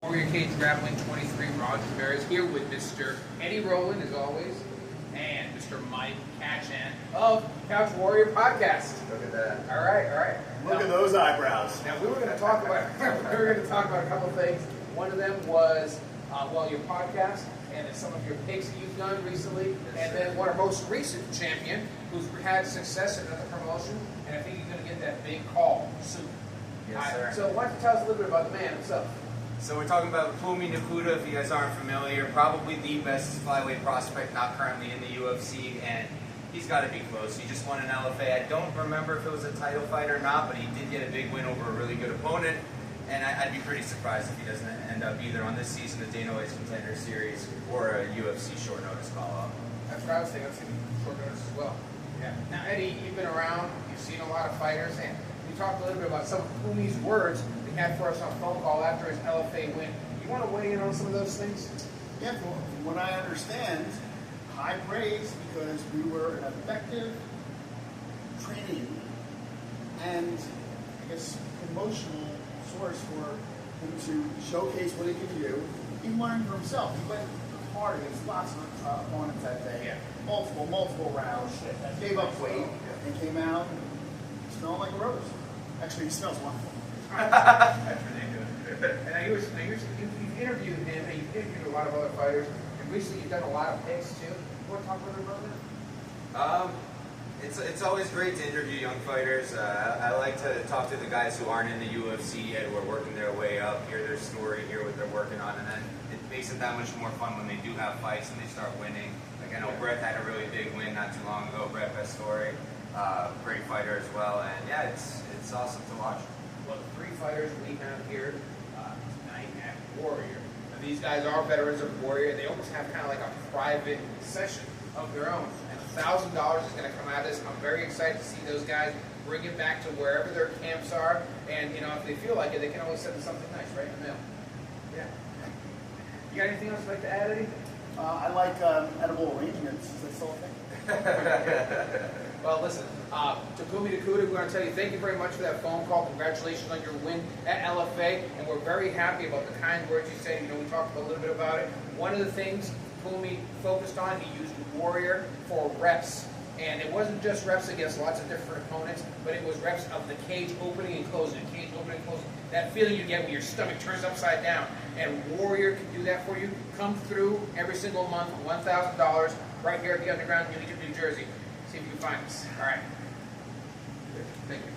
Warrior Cage Grappling 23, Roger Barris here with Mr. Eddie Rowland, as always, and Mr. Mike Kachan of Couch Warrior Podcast. Look at that. All right. Look at those eyebrows. Now we were going to talk about a couple of things. One of them was your podcast and then some of your picks that you've done recently, and then our most recent champion who's had success in another promotion, and I think he's going to get that big call soon. Yes, sir. So why don't you tell us a little bit about the man himself? So we're talking about Fumi Nakuda, if you guys aren't familiar, probably the best flyweight prospect not currently in the UFC, and he's got to be close. He just won an LFA. I don't remember if it was a title fight or not, but he did get a big win over a really good opponent, and I'd be pretty surprised if he doesn't end up either on this season of Dana White's Contender Series or a UFC short notice call-up. That's what I was thinking. I was thinking short notice as well. Yeah. Now, Eddie, you've been around. You've seen a lot of fighters, and we talked a little bit about some of Fumi's words that he had for us on a phone call after his LFA win. You want to weigh in on some of those things? Yeah, from what I understand, high praise because we were an effective training and I guess promotional source for him to showcase what he could do. He learned for himself. He went hard against lots of opponents that day. Yeah. Multiple rounds. Gave up weight and came out smelling like a rose. Actually, he smells wonderful. That's ridiculous. And you've interviewed him, and you've interviewed a lot of other fighters, and recently you've done a lot of picks too. You want to talk a little bit about that? It's always great to interview young fighters. I like to talk to the guys who aren't in the UFC yet, who are working their way up, hear their story, hear what they're working on, and then it makes it that much more fun when they do have fights and they start winning. Like I know Brett had a really big win not too long ago. Brett Pastore, great fighter as well, and yeah, it's awesome to watch. Well, the three fighters we have here tonight at Warrior. Now, these guys are veterans of Warrior. They almost have kind of like a private session of their own. And $1,000 is going to come out of this. I'm very excited to see those guys bring it back to wherever their camps are. And, if they feel like it, they can always send them something nice right in the mail. Yeah. You got anything else you'd like to add, Eddie? I like edible arrangements. Is that still a thing? Well, listen, Takumi Nakuda, we're going to tell you thank you very much for that phone call. Congratulations on your win at LFA, and we're very happy about the kind words you said. We talked a little bit about it. One of the things Takumi focused on, he used Warrior for reps. And it wasn't just reps against lots of different opponents, but it was reps of the cage opening and closing, cage opening and closing. That feeling you get when your stomach turns upside down. And Warrior can do that for you. Come through every single month, $1,000, right here at the Underground in Union, New Jersey. See if you can find us. All right. Thank you.